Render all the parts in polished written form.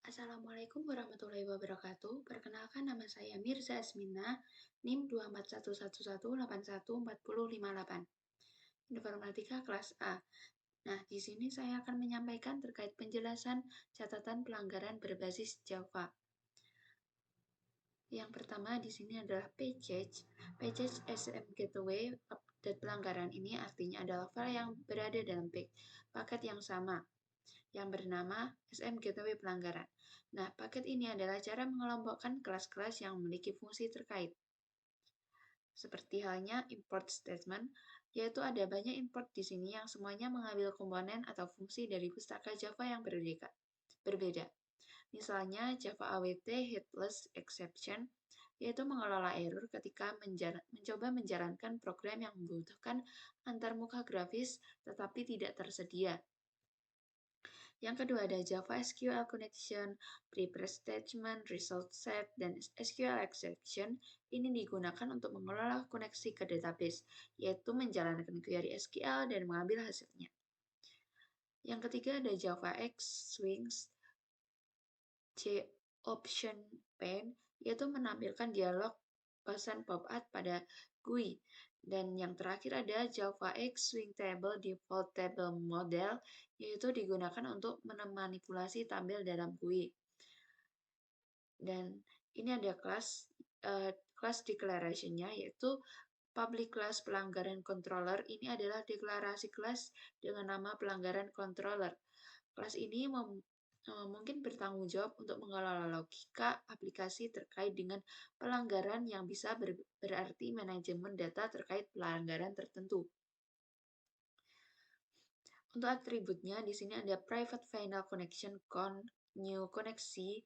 Assalamualaikum warahmatullahi wabarakatuh. Perkenalkan nama saya Mirza Asmina, NIM 24111814058. Informatika kelas A. Nah, di sini saya akan menyampaikan terkait penjelasan catatan pelanggaran berbasis Java. Yang pertama di sini adalah package. Package SM Gateway update pelanggaran ini artinya adalah file yang berada dalam paket yang sama yang bernama SM Gateway Pelanggaran. Nah, paket ini adalah cara mengelompokkan kelas-kelas yang memiliki fungsi terkait. Seperti halnya import statement, yaitu ada banyak import di sini yang semuanya mengambil komponen atau fungsi dari pustaka Java yang berbeda. Misalnya Java AWT Headless Exception, yaitu mengelola error ketika mencoba menjalankan program yang membutuhkan antarmuka grafis tetapi tidak tersedia. Yang kedua ada Java SQL Connection, Prepare Statement, Result Set, dan SQL Exception. Ini digunakan untuk mengelola koneksi ke database, yaitu menjalankan query SQL dan mengambil hasilnya. Yang ketiga ada Java X Swings J Option Pane, yaitu menampilkan dialog pesan pop-up pada GUI. Dan yang terakhir ada Java X Swing Table Default Table Model, yaitu digunakan untuk memanipulasi tampil dalam GUI. Dan ini ada class declaration-nya, yaitu public class pelanggaran controller. Ini adalah deklarasi kelas dengan nama pelanggaran controller. Kelas ini mungkin bertanggung jawab untuk mengelola logika aplikasi terkait dengan pelanggaran yang bisa berarti manajemen data terkait pelanggaran tertentu. Untuk atributnya di sini ada private final connection new koneksi,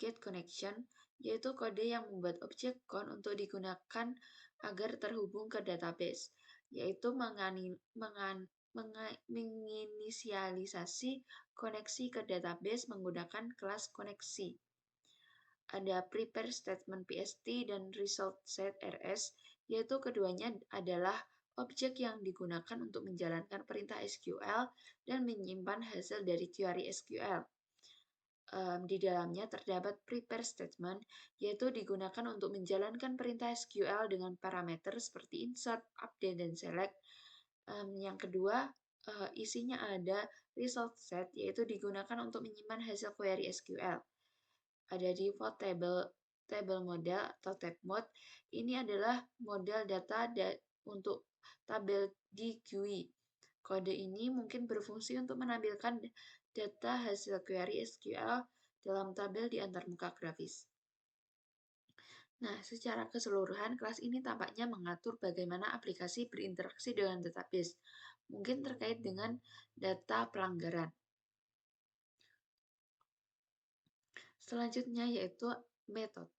get connection, yaitu kode yang membuat objek con untuk digunakan agar terhubung ke database, yaitu menginisialisasi koneksi ke database menggunakan kelas koneksi. Ada prepare statement PST dan result set RS, yaitu keduanya adalah objek yang digunakan untuk menjalankan perintah SQL dan menyimpan hasil dari query SQL. Di dalamnya terdapat prepare statement, yaitu digunakan untuk menjalankan perintah SQL dengan parameter seperti insert, update, dan select. Yang kedua, isinya ada result set, yaitu digunakan untuk menyimpan hasil query SQL. Ada default table model atau tab mode. Ini adalah model data untuk tabel di GUI. Kode ini mungkin berfungsi untuk menampilkan data hasil query SQL dalam tabel di antarmuka grafis. Nah, secara keseluruhan, kelas ini tampaknya mengatur bagaimana aplikasi berinteraksi dengan database, mungkin terkait dengan data pelanggaran. Selanjutnya yaitu metode.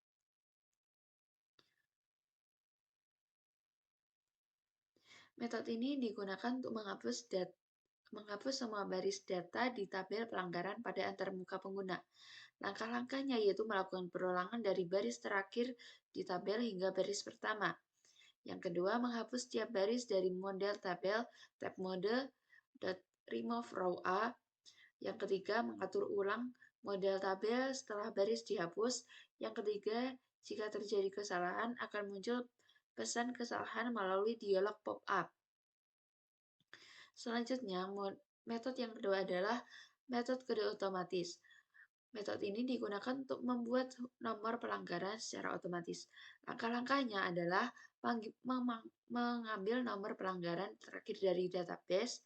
Metode ini digunakan untuk menghapus semua baris data di tabel pelanggaran pada antarmuka pengguna. Langkah-langkahnya yaitu melakukan perulangan dari baris terakhir di tabel hingga baris pertama. Yang kedua, menghapus setiap baris dari model tabel, tab mode, remove row A. Yang ketiga, mengatur ulang model tabel setelah baris dihapus. Yang ketiga, jika terjadi kesalahan akan muncul pesan kesalahan melalui dialog pop-up. Selanjutnya, metode yang kedua adalah metode kode otomatis. Metode ini digunakan untuk membuat nomor pelanggaran secara otomatis. Langkah-langkahnya adalah mengambil nomor pelanggaran terakhir dari database.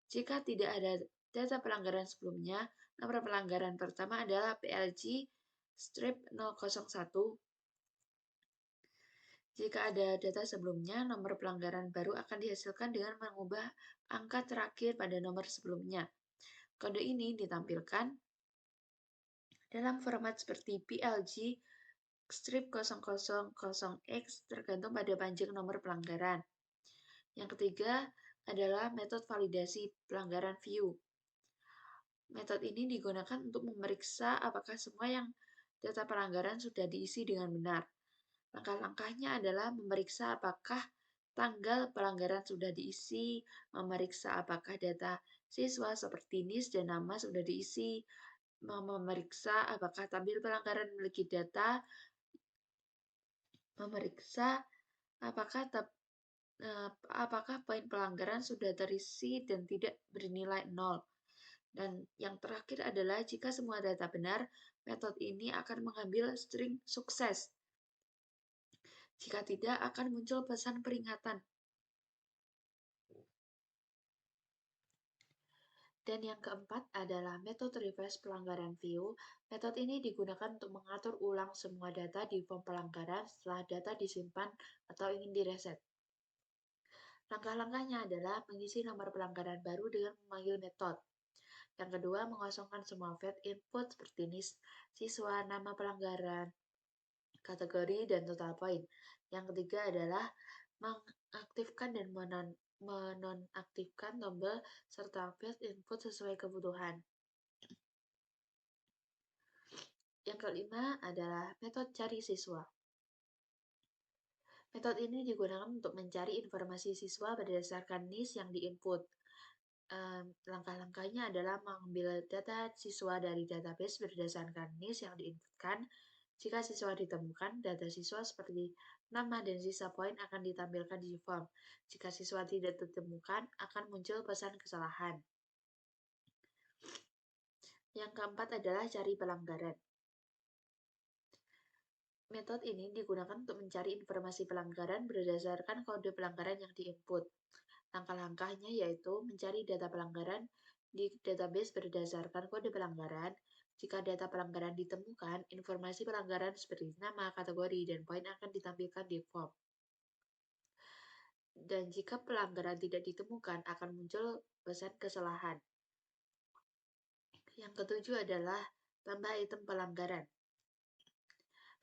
Jika tidak ada data pelanggaran sebelumnya, nomor pelanggaran pertama adalah PLG strip 001. Jika ada data sebelumnya, nomor pelanggaran baru akan dihasilkan dengan mengubah angka terakhir pada nomor sebelumnya. Kode ini ditampilkan dalam format seperti PLG strip 000x tergantung pada panjang nomor pelanggaran. Yang ketiga adalah metode validasi pelanggaran view. Metode ini digunakan untuk memeriksa apakah semua yang data pelanggaran sudah diisi dengan benar. Langkah-langkahnya adalah memeriksa apakah tanggal pelanggaran sudah diisi, memeriksa apakah data siswa seperti NIS dan nama sudah diisi, memeriksa apakah tabel pelanggaran memiliki data, memeriksa apakah apakah poin pelanggaran sudah terisi dan tidak bernilai 0. Dan yang terakhir adalah jika semua data benar, metode ini akan mengambil string sukses. Jika tidak, akan muncul pesan peringatan. Dan yang keempat adalah metode reverse pelanggaran view. Metode ini digunakan untuk mengatur ulang semua data di form pelanggaran setelah data disimpan atau ingin direset. Langkah-langkahnya adalah mengisi nomor pelanggaran baru dengan memanggil metode. Yang kedua, mengosongkan semua field input seperti siswa, nama pelanggaran, kategori, dan total point. Yang ketiga adalah mengaktifkan dan menonaktifkan tombol serta field input sesuai kebutuhan. Yang kelima adalah metode cari siswa. Metode ini digunakan untuk mencari informasi siswa berdasarkan NIS yang diinput. Langkah-langkahnya adalah mengambil data siswa dari database berdasarkan NIS yang diinputkan. Jika siswa ditemukan, data siswa seperti nama dan sisa poin akan ditampilkan di form. Jika siswa tidak ditemukan, akan muncul pesan kesalahan. Yang keempat adalah cari pelanggaran. Metode ini digunakan untuk mencari informasi pelanggaran berdasarkan kode pelanggaran yang diinput. Langkah-langkahnya yaitu mencari data pelanggaran di database berdasarkan kode pelanggaran. Jika data pelanggaran ditemukan, informasi pelanggaran seperti nama, kategori, dan poin akan ditampilkan di form. Dan jika pelanggaran tidak ditemukan, akan muncul pesan kesalahan. Yang ketujuh adalah tambah item pelanggaran.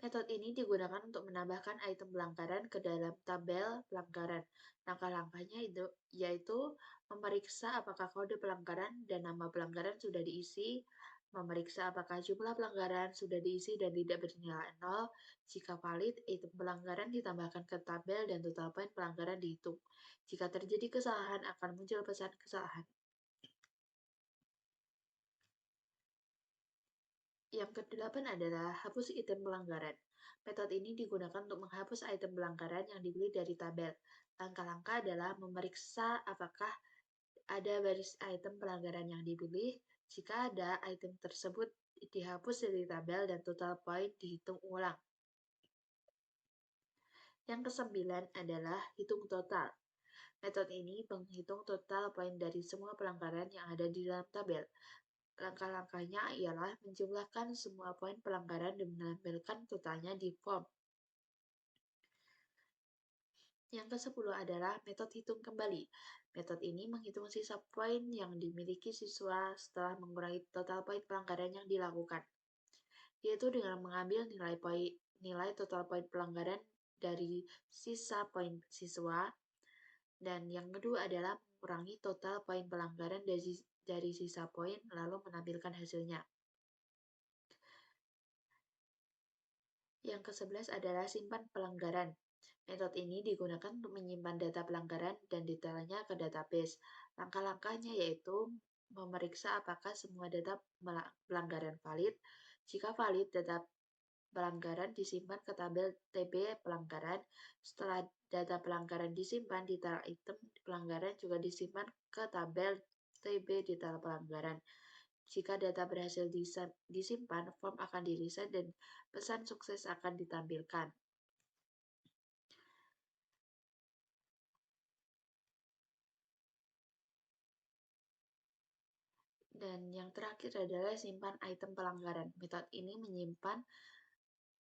Metode ini digunakan untuk menambahkan item pelanggaran ke dalam tabel pelanggaran. Langkah-langkahnya yaitu memeriksa apakah kode pelanggaran dan nama pelanggaran sudah diisi, memeriksa apakah jumlah pelanggaran sudah diisi dan tidak bernilai 0. Jika valid, item pelanggaran ditambahkan ke tabel dan total poin pelanggaran dihitung. Jika terjadi kesalahan, akan muncul pesan kesalahan. Yang kedelapan adalah hapus item pelanggaran. Metode ini digunakan untuk menghapus item pelanggaran yang dipilih dari tabel. Langkah-langkah adalah memeriksa apakah ada baris item pelanggaran yang dipilih. Jika ada, item tersebut dihapus dari tabel dan total poin dihitung ulang. Yang kesembilan adalah hitung total. Metode ini menghitung total poin dari semua pelanggaran yang ada di dalam tabel. Langkah-langkahnya ialah menjumlahkan semua poin pelanggaran dan menampilkan totalnya di form. Yang ke-10 adalah metode hitung kembali. Metode ini menghitung sisa poin yang dimiliki siswa setelah mengurangi total poin pelanggaran yang dilakukan, yaitu dengan mengambil nilai total poin pelanggaran dari sisa poin siswa. Dan yang kedua adalah mengurangi total poin pelanggaran dari sisa poin lalu menampilkan hasilnya. Yang ke-11 adalah simpan pelanggaran. Metode ini digunakan untuk menyimpan data pelanggaran dan detailnya ke database. Langkah-langkahnya yaitu memeriksa apakah semua data pelanggaran valid. Jika valid, data pelanggaran disimpan ke tabel TB pelanggaran. Setelah data pelanggaran disimpan, detail item pelanggaran juga disimpan ke tabel TB detail pelanggaran. Jika data berhasil disimpan, form akan di-reset dan pesan sukses akan ditampilkan. Dan yang terakhir adalah simpan item pelanggaran. Metode ini menyimpan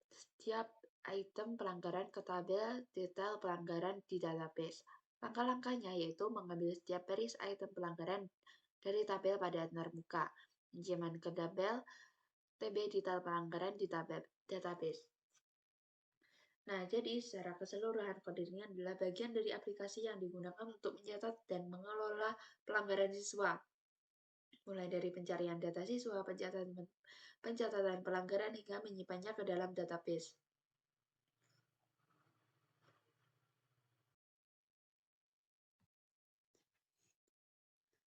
setiap item pelanggaran ke tabel detail pelanggaran di database. Langkah-langkahnya yaitu mengambil setiap baris item pelanggaran dari tabel pada termuka, menyiapkan ke tabel TB detail pelanggaran di database. Nah, jadi secara keseluruhan kode ini adalah bagian dari aplikasi yang digunakan untuk mencatat dan mengelola pelanggaran siswa. Mulai dari pencarian data siswa, pencatatan pelanggaran hingga menyimpannya ke dalam database.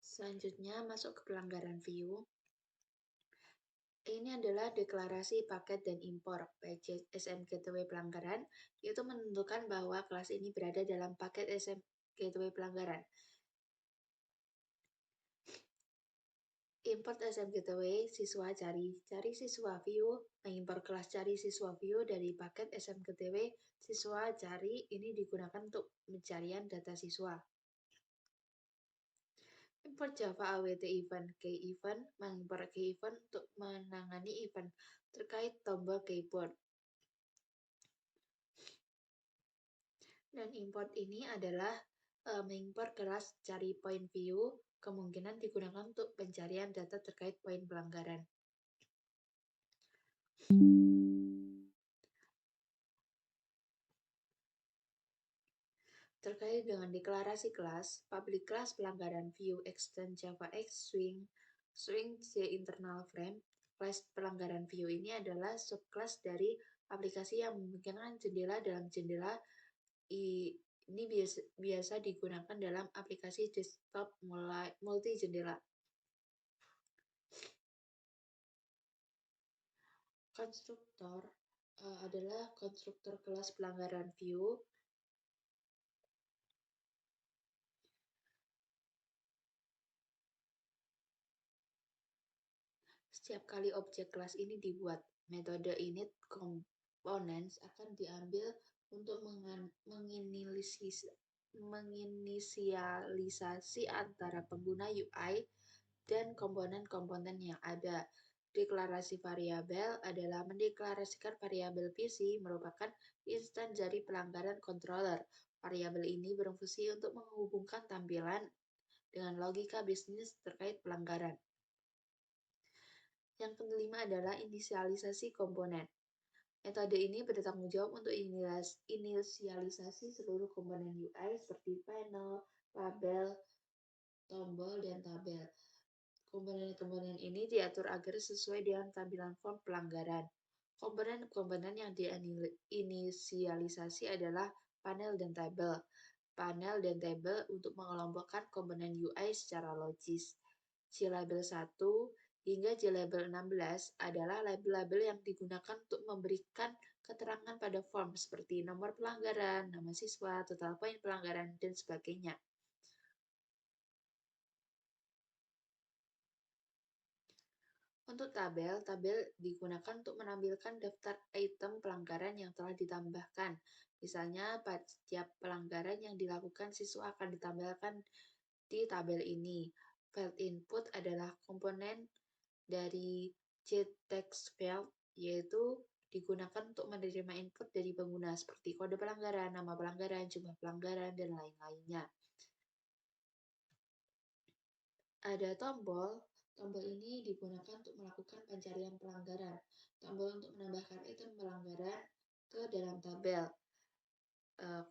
Selanjutnya masuk ke pelanggaran view. Ini adalah deklarasi paket dan impor package SM Gateway pelanggaran, yaitu menentukan bahwa kelas ini berada dalam paket SM Gateway pelanggaran. Import SM Gateway siswa cari siswa view, mengimpor kelas cari siswa view dari paket SM Gateway siswa cari ini digunakan untuk pencarian data siswa. Import Java AWT event key event, mengimpor key event untuk menangani event terkait tombol keyboard. Dan import ini adalah mengimpor kelas cari point view, kemungkinan digunakan untuk pencarian data terkait poin pelanggaran. Terkait dengan deklarasi kelas, public class pelanggaran view extend Java X swing J internal frame. Kelas pelanggaran view ini adalah subclass dari aplikasi yang memungkinkan jendela dalam jendela. Ini biasa digunakan dalam aplikasi desktop multi jendela. Konstruktor adalah konstruktor kelas pelanggaran view. Setiap kali objek kelas ini dibuat, metode init components akan diambil untuk menginisialisasi antara pengguna UI dan komponen-komponen yang ada. Deklarasi variabel adalah mendeklarasikan variabel PC merupakan instan dari pelanggaran controller. Variabel ini berfungsi untuk menghubungkan tampilan dengan logika bisnis terkait pelanggaran. Yang kelima adalah inisialisasi komponen. Metode ini bertanggung jawab untuk inisialisasi seluruh komponen UI seperti panel, label, tombol, dan tabel. Komponen-komponen ini diatur agar sesuai dengan tampilan form pelanggaran. Komponen-komponen yang diinisialisasi adalah panel dan tabel. Panel dan tabel untuk mengelompokkan komponen UI secara logis. JLabel 1 hingga JLabel 16 adalah label-label yang digunakan untuk memberikan keterangan pada form seperti nomor pelanggaran, nama siswa, total poin pelanggaran, dan sebagainya. Untuk tabel digunakan untuk menampilkan daftar item pelanggaran yang telah ditambahkan. Misalnya, pada setiap pelanggaran yang dilakukan siswa akan ditambahkan di tabel ini. Field input adalah komponen dari JTextField, yaitu digunakan untuk menerima input dari pengguna seperti kode pelanggaran, nama pelanggaran, jumlah pelanggaran, dan lain-lainnya. Ada tombol. Tombol ini digunakan untuk melakukan pencarian pelanggaran. Tombol untuk menambahkan item pelanggaran ke dalam tabel.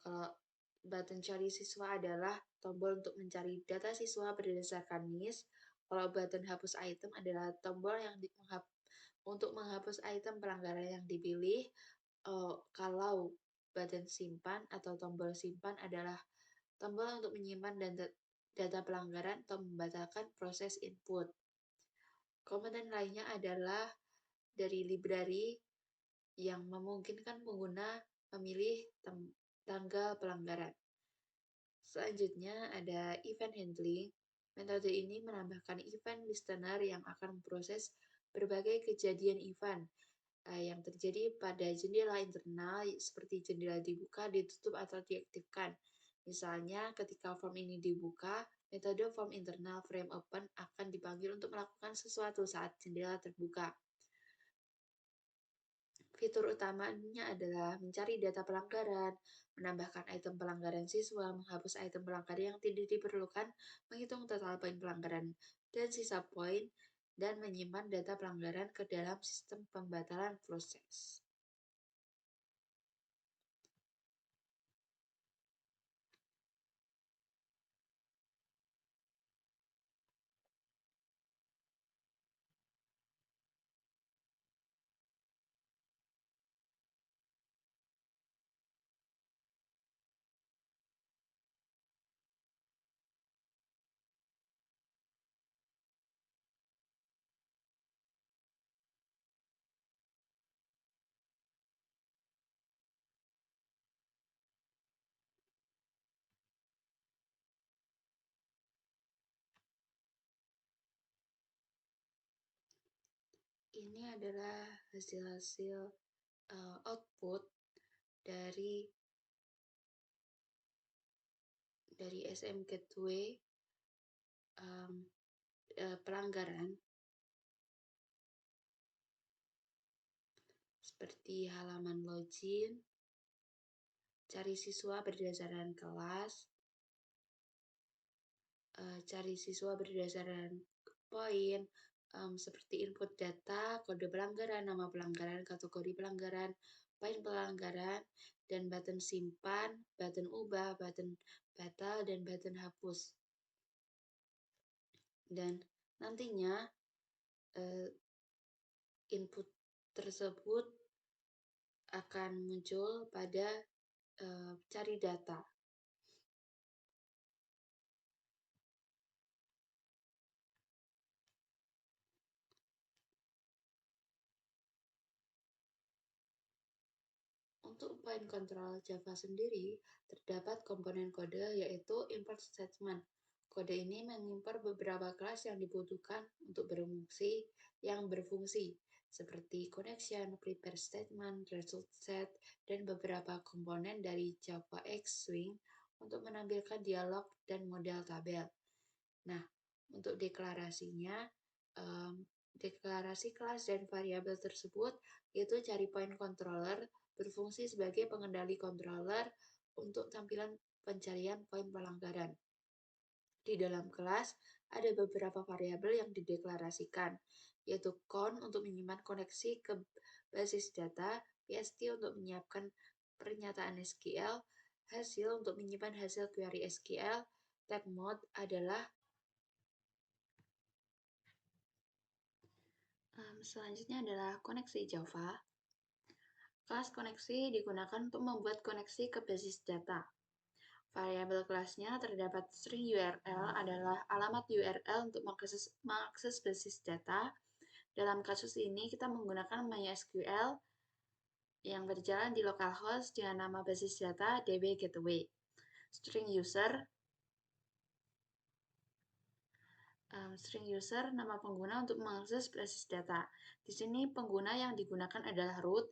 Kalau button cari siswa adalah tombol untuk mencari data siswa berdasarkan NIS. Kalau button hapus item adalah tombol yang untuk menghapus item pelanggaran yang dipilih. Kalau button simpan atau tombol simpan adalah tombol untuk menyimpan data pelanggaran atau membatalkan proses input. Komponen lainnya adalah dari library yang memungkinkan pengguna memilih tanggal pelanggaran. Selanjutnya ada event handling. Metode ini menambahkan event listener yang akan memproses berbagai kejadian event yang terjadi pada jendela internal seperti jendela dibuka, ditutup, atau diaktifkan. Misalnya, ketika form ini dibuka, metode form internal frame open akan dipanggil untuk melakukan sesuatu saat jendela terbuka. Fitur utamanya adalah mencari data pelanggaran, menambahkan item pelanggaran siswa, menghapus item pelanggaran yang tidak diperlukan, menghitung total poin pelanggaran dan sisa poin, dan menyimpan data pelanggaran ke dalam sistem pembatalan proses. Ini adalah hasil-hasil output dari SM Gateway pelanggaran seperti halaman login, cari siswa berdasarkan kelas, cari siswa berdasarkan poin, seperti input data, kode pelanggaran, nama pelanggaran, kategori pelanggaran, poin pelanggaran, dan button simpan, button ubah, button batal, dan button hapus. Dan nantinya input tersebut akan muncul pada cari data. Untuk point control Java sendiri, terdapat komponen kode yaitu import statement. Kode ini mengimpor beberapa kelas yang dibutuhkan untuk berfungsi, seperti connection, prepare statement, result set, dan beberapa komponen dari Java X-Swing untuk menampilkan dialog dan model tabel. Nah, untuk deklarasinya, deklarasi kelas dan variabel tersebut yaitu cari point controller berfungsi sebagai pengendali controller untuk tampilan pencarian poin pelanggaran. Di dalam kelas, ada beberapa variabel yang dideklarasikan, yaitu count untuk menyimpan koneksi ke basis data, PST untuk menyiapkan pernyataan SQL, hasil untuk menyimpan hasil query SQL, tag mode adalah selanjutnya adalah koneksi Java. Kelas koneksi digunakan untuk membuat koneksi ke basis data. Variabel kelasnya terdapat string URL adalah alamat URL untuk mengakses basis data. Dalam kasus ini kita menggunakan MySQL yang berjalan di localhost dengan nama basis data DB Gateway. String user nama pengguna untuk mengakses basis data. Di sini pengguna yang digunakan adalah root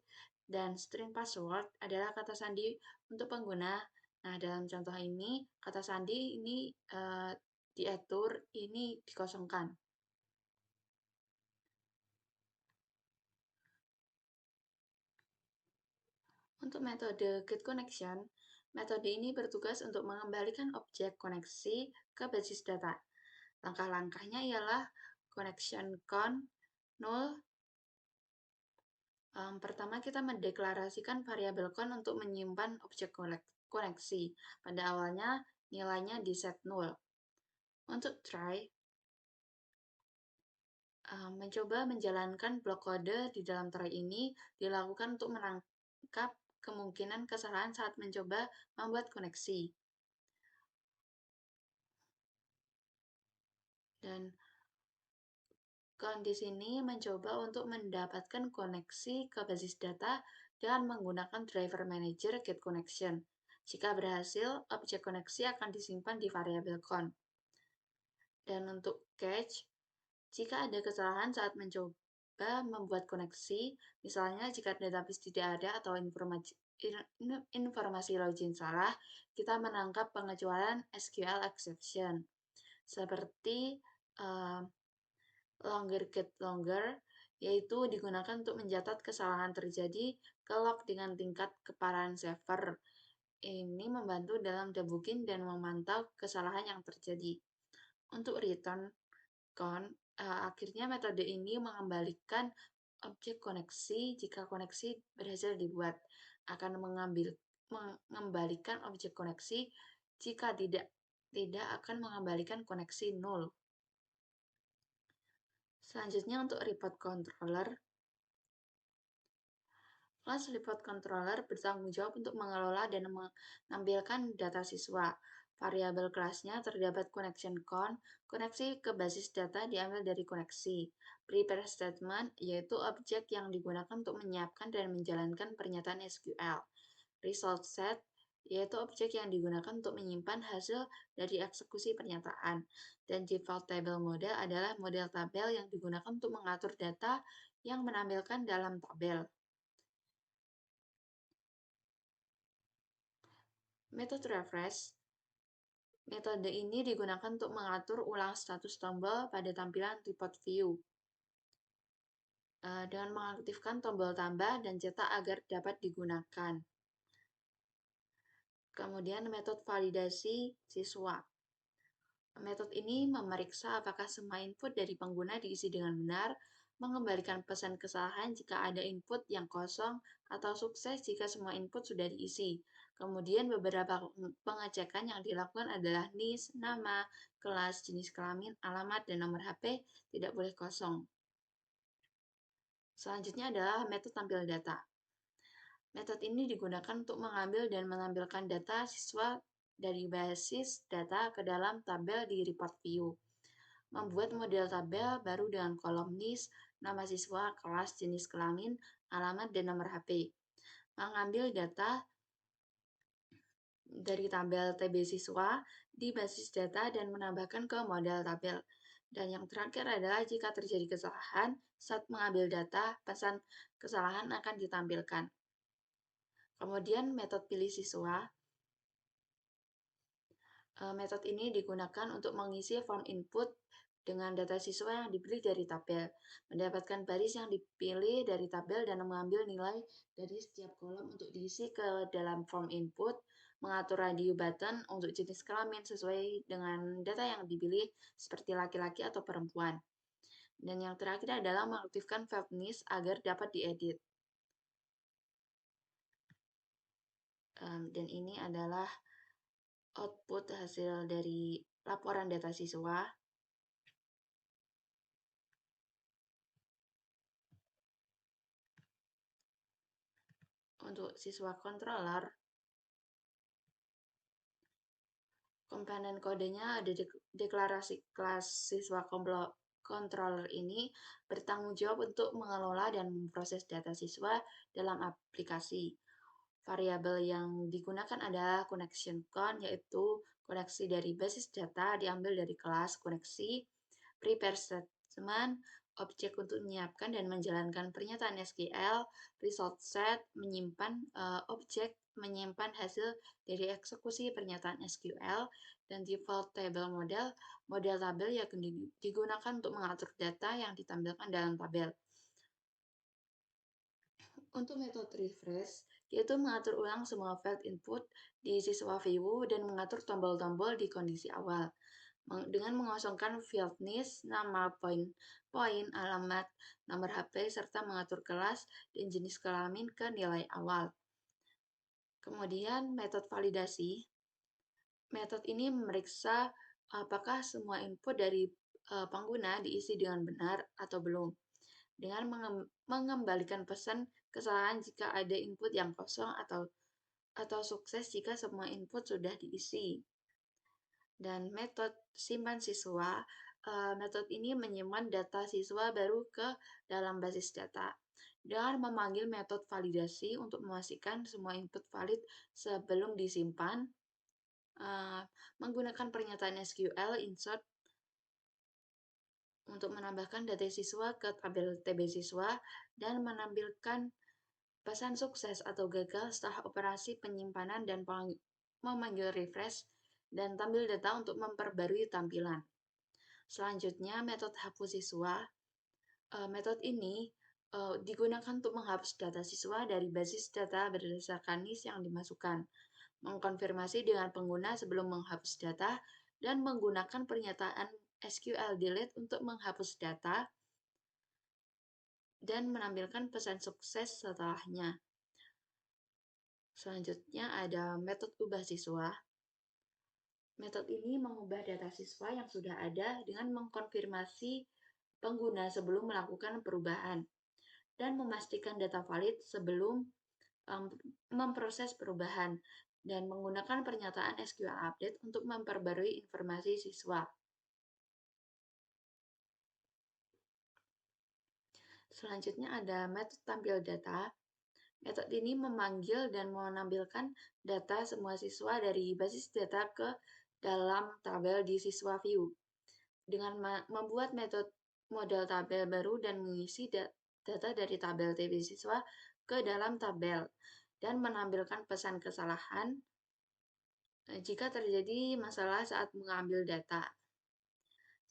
dan string password adalah kata sandi untuk pengguna. Nah, dalam contoh ini kata sandi ini diatur, ini dikosongkan. Untuk metode getConnection, metode ini bertugas untuk mengembalikan objek koneksi ke basis data. Langkah-langkahnya ialah connection count null. Pertama, kita mendeklarasikan variabel count untuk menyimpan objek koneksi. Pada awalnya, nilainya di set null. Untuk try, mencoba menjalankan blok kode di dalam try ini dilakukan untuk menangkap kemungkinan kesalahan saat mencoba membuat koneksi. Dan kondisi ini mencoba untuk mendapatkan koneksi ke basis data dengan menggunakan driver manager getConnection. Jika berhasil, objek koneksi akan disimpan di variabel count. Dan untuk catch, jika ada kesalahan saat mencoba membuat koneksi, misalnya jika database tidak ada atau informasi login salah, kita menangkap pengecualian SQL exception, seperti longer get longer, yaitu digunakan untuk mencatat kesalahan terjadi ke log dengan tingkat keparahan server. Ini membantu dalam debugging dan memantau kesalahan yang terjadi. Untuk return count, akhirnya metode ini mengembalikan objek koneksi jika koneksi berhasil dibuat, akan mengembalikan objek koneksi jika tidak akan mengembalikan koneksi null. Selanjutnya untuk report controller. Kelas report controller bertanggung jawab untuk mengelola dan menampilkan data siswa. Variabel kelasnya terdapat connection count, koneksi ke basis data diambil dari koneksi. Prepare statement, yaitu objek yang digunakan untuk menyiapkan dan menjalankan pernyataan SQL. Result set, yaitu objek yang digunakan untuk menyimpan hasil dari eksekusi pernyataan. Dan default table model adalah model tabel yang digunakan untuk mengatur data yang menampilkan dalam tabel. Metode refresh. Metode ini digunakan untuk mengatur ulang status tombol pada tampilan report view. Dengan mengaktifkan tombol tambah dan cetak agar dapat digunakan. Kemudian metode validasi siswa. Metode ini memeriksa apakah semua input dari pengguna diisi dengan benar, mengembalikan pesan kesalahan jika ada input yang kosong, atau sukses jika semua input sudah diisi. Kemudian beberapa pengecekan yang dilakukan adalah NIS, nama, kelas, jenis kelamin, alamat, dan nomor HP tidak boleh kosong. Selanjutnya adalah metode tampil data. Metode ini digunakan untuk mengambil dan menampilkan data siswa dari basis data ke dalam tabel di report view. Membuat model tabel baru dengan kolom NIS, nama siswa, kelas, jenis kelamin, alamat, dan nomor HP. Mengambil data dari tabel TB siswa di basis data dan menambahkan ke model tabel. Dan yang terakhir adalah jika terjadi kesalahan saat mengambil data, pesan kesalahan akan ditampilkan. Kemudian metode pilih siswa. Metode ini digunakan untuk mengisi form input dengan data siswa yang dipilih dari tabel, mendapatkan baris yang dipilih dari tabel dan mengambil nilai dari setiap kolom untuk diisi ke dalam form input, mengatur radio button untuk jenis kelamin sesuai dengan data yang dipilih seperti laki-laki atau perempuan. Dan yang terakhir adalah mengaktifkan field NIS agar dapat diedit. Dan ini adalah output hasil dari laporan data siswa. Untuk siswa controller, komponen kodenya ada deklarasi kelas siswa controller ini bertanggung jawab untuk mengelola dan memproses data siswa dalam aplikasi. Variabel yang digunakan adalah connection count, yaitu koneksi dari basis data diambil dari kelas koneksi, prepare statement, objek untuk menyiapkan dan menjalankan pernyataan SQL, result set, menyimpan objek menyimpan hasil dari eksekusi pernyataan SQL, dan default table model, model tabel yang digunakan untuk mengatur data yang ditampilkan dalam tabel. Untuk metode refresh, yaitu mengatur ulang semua field input di siswa view dan mengatur tombol-tombol di kondisi awal. Dengan mengosongkan field NIS, nama, poin, alamat, nomor HP, serta mengatur kelas dan jenis kelamin ke nilai awal. Kemudian metode validasi. Metode ini memeriksa apakah semua input dari pengguna diisi dengan benar atau belum, dengan mengembalikan pesan kesalahan jika ada input yang kosong atau sukses jika semua input sudah diisi. Dan metode simpan siswa, metode ini menyimpan data siswa baru ke dalam basis data. Dengan memanggil metode validasi untuk memastikan semua input valid sebelum disimpan, menggunakan pernyataan SQL insert untuk menambahkan data siswa ke tabel TB siswa dan menampilkan pesan sukses atau gagal setelah operasi penyimpanan dan memanggil refresh dan tampil data untuk memperbarui tampilan. Selanjutnya, metode hapus siswa. Metode ini digunakan untuk menghapus data siswa dari basis data berdasarkan NIS yang dimasukkan, mengkonfirmasi dengan pengguna sebelum menghapus data, dan menggunakan pernyataan SQL delete untuk menghapus data dan menampilkan pesan sukses setelahnya. Selanjutnya ada metode ubah siswa. Metode ini mengubah data siswa yang sudah ada dengan mengkonfirmasi pengguna sebelum melakukan perubahan dan memastikan data valid sebelum memproses perubahan dan menggunakan pernyataan SQL update untuk memperbarui informasi siswa. Selanjutnya ada metode tampil data. Metode ini memanggil dan menampilkan data semua siswa dari basis data ke dalam tabel di siswa view. Dengan membuat model tabel baru dan mengisi data dari tabel TB siswa ke dalam tabel dan menampilkan pesan kesalahan jika terjadi masalah saat mengambil data.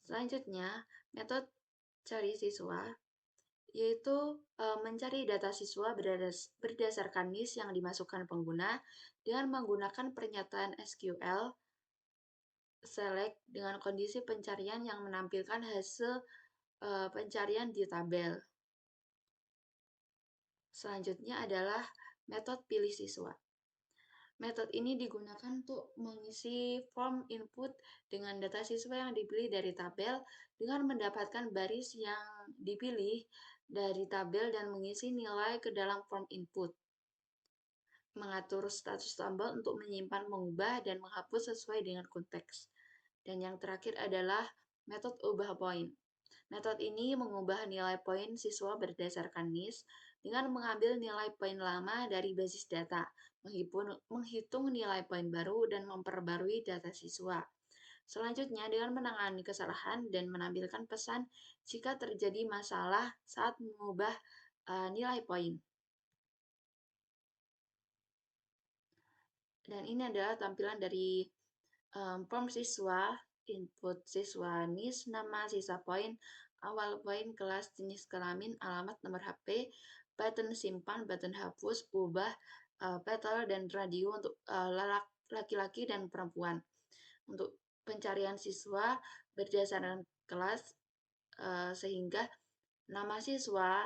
Selanjutnya, metode cari siswa yaitu mencari data siswa berdasarkan NIS yang dimasukkan pengguna dengan menggunakan pernyataan SQL select dengan kondisi pencarian yang menampilkan hasil pencarian di tabel. Selanjutnya adalah metode pilih siswa. Metode ini digunakan untuk mengisi form input dengan data siswa yang dipilih dari tabel dengan mendapatkan baris yang dipilih dari tabel dan mengisi nilai ke dalam form input. Mengatur status tombol untuk menyimpan, mengubah, dan menghapus sesuai dengan konteks. Dan yang terakhir adalah metode ubah poin. Metode ini mengubah nilai poin siswa berdasarkan NIS dengan mengambil nilai poin lama dari basis data, menghitung nilai poin baru, dan memperbarui data siswa. Selanjutnya, dengan menangani kesalahan dan menampilkan pesan jika terjadi masalah saat mengubah nilai poin. Dan ini adalah tampilan dari form siswa, input siswa, NIS, nama, sisa poin, awal poin, kelas, jenis kelamin, alamat, nomor HP, button simpan, button hapus, ubah, petal, dan radio untuk laki-laki dan perempuan. Untuk pencarian siswa berdasarkan kelas, sehingga nama siswa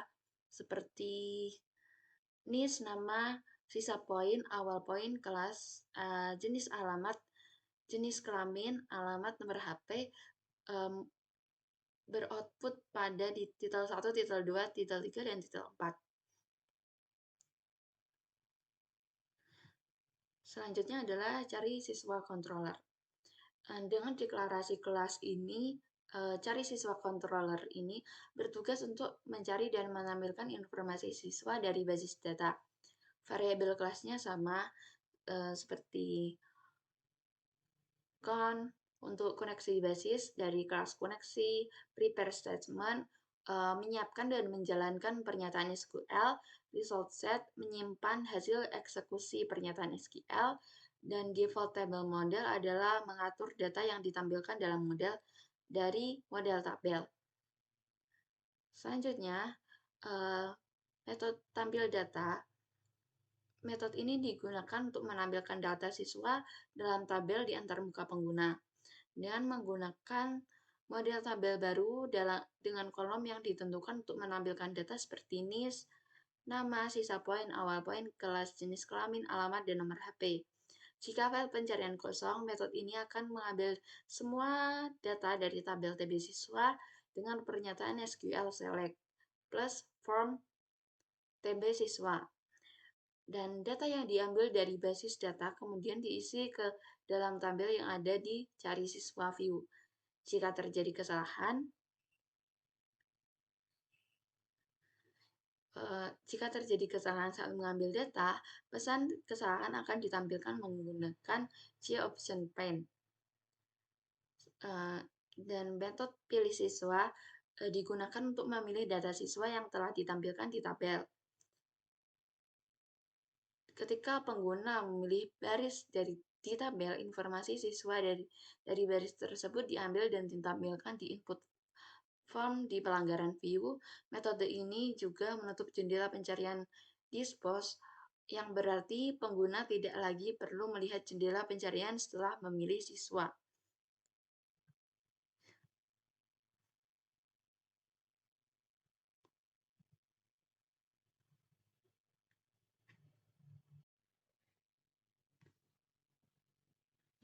seperti NIS, nama, sisa poin, awal poin, kelas, jenis alamat, jenis kelamin, alamat, nomor HP, beroutput pada di titel 1, titel 2, titel 3, dan titel 4. Selanjutnya adalah cari siswa controller. Dengan deklarasi kelas ini, cari siswa controller ini bertugas untuk mencari dan menampilkan informasi siswa dari basis data. Variabel kelasnya sama seperti count untuk koneksi basis dari kelas koneksi, prepare statement, menyiapkan dan menjalankan pernyataan SQL, result set, menyimpan hasil eksekusi pernyataan SQL, dan default table model adalah mengatur data yang ditampilkan dalam model dari model tabel. Selanjutnya, metode tampil data. Metode ini digunakan untuk menampilkan data siswa dalam tabel di antarmuka pengguna dengan menggunakan model tabel baru dengan kolom yang ditentukan untuk menampilkan data seperti NIS, nama, sisa poin, awal poin, kelas, jenis kelamin, alamat, dan nomor HP. Jika file pencarian kosong, metode ini akan mengambil semua data dari tabel TB siswa dengan pernyataan SQL select plus form TB siswa. Dan data yang diambil dari basis data kemudian diisi ke dalam tabel yang ada di cari siswa view. Jika terjadi kesalahan, saat mengambil data, pesan kesalahan akan ditampilkan menggunakan G-option pane. Dan metode pilih siswa digunakan untuk memilih data siswa yang telah ditampilkan di tabel. Ketika pengguna memilih baris di tabel, informasi siswa dari baris tersebut diambil dan ditampilkan di input form di pelanggaran view. Metode ini juga menutup jendela pencarian dispose, yang berarti pengguna tidak lagi perlu melihat jendela pencarian setelah memilih siswa.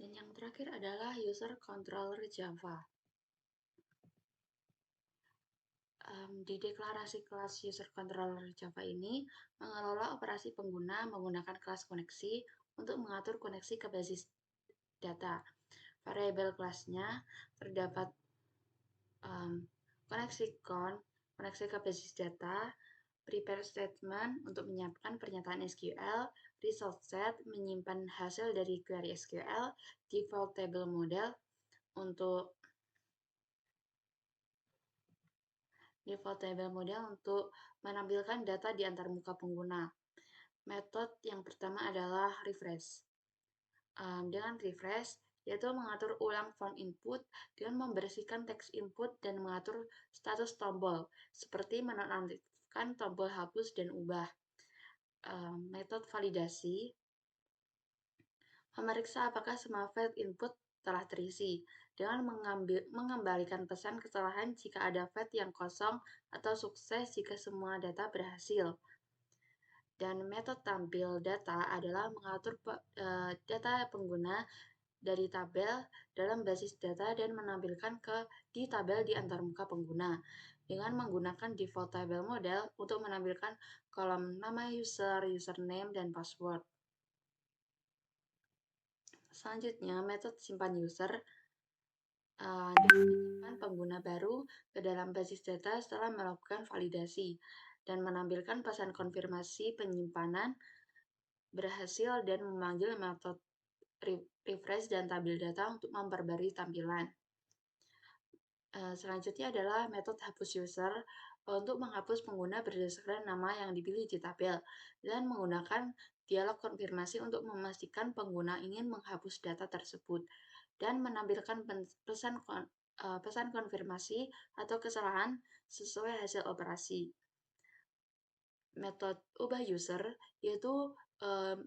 Dan yang terakhir adalah user controller Java. Di deklarasi kelas user controller Java ini mengelola operasi pengguna menggunakan kelas koneksi untuk mengatur koneksi ke basis data. Variabel kelasnya terdapat koneksi count, koneksi ke basis data, Prepare statement untuk menyiapkan pernyataan SQL, result set menyimpan hasil dari query SQL, default table model untuk menampilkan data di antar muka pengguna. Metode yang pertama adalah refresh. Dengan refresh, yaitu mengatur ulang form input dengan membersihkan teks input dan mengatur status tombol, seperti menonaktifkan tombol hapus dan ubah. Metode validasi, memeriksa apakah semua file input telah terisi, dengan mengembalikan pesan kesalahan jika ada file yang kosong atau sukses jika semua data berhasil. Dan metode tampil data adalah mengatur data pengguna dari tabel dalam basis data dan menampilkan di tabel di antarmuka pengguna dengan menggunakan default table model untuk menampilkan kolom nama user, username, dan password. Selanjutnya, metode simpan user dengan menyimpan pengguna baru ke dalam basis data setelah melakukan validasi dan menampilkan pesan konfirmasi penyimpanan berhasil dan memanggil metode refresh dan tabel data untuk memperbarui tampilan. Selanjutnya adalah metode hapus user untuk menghapus pengguna berdasarkan nama yang dipilih di tabel dan menggunakan dialog konfirmasi untuk memastikan pengguna ingin menghapus data tersebut dan menampilkan pesan konfirmasi atau kesalahan sesuai hasil operasi. Metode ubah user yaitu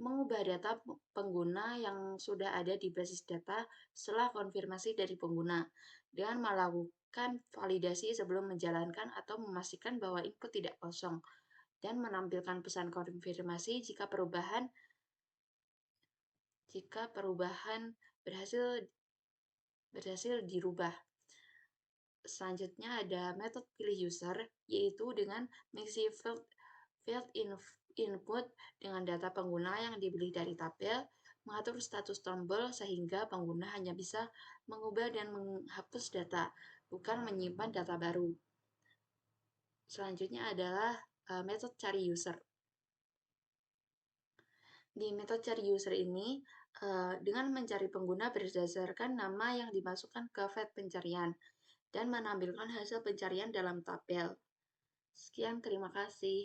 mengubah data pengguna yang sudah ada di basis data setelah konfirmasi dari pengguna dengan melakukan validasi sebelum menjalankan atau memastikan bahwa input tidak kosong dan menampilkan pesan konfirmasi jika perubahan berhasil dirubah. Selanjutnya ada metode pilih user, yaitu dengan mengisi field input dengan data pengguna yang dipilih dari tabel, mengatur status tombol sehingga pengguna hanya bisa mengubah dan menghapus data, bukan menyimpan data baru. Selanjutnya adalah metode cari user. Di metode cari user ini, dengan mencari pengguna berdasarkan nama yang dimasukkan ke file pencarian dan menampilkan hasil pencarian dalam tabel. Sekian, terima kasih.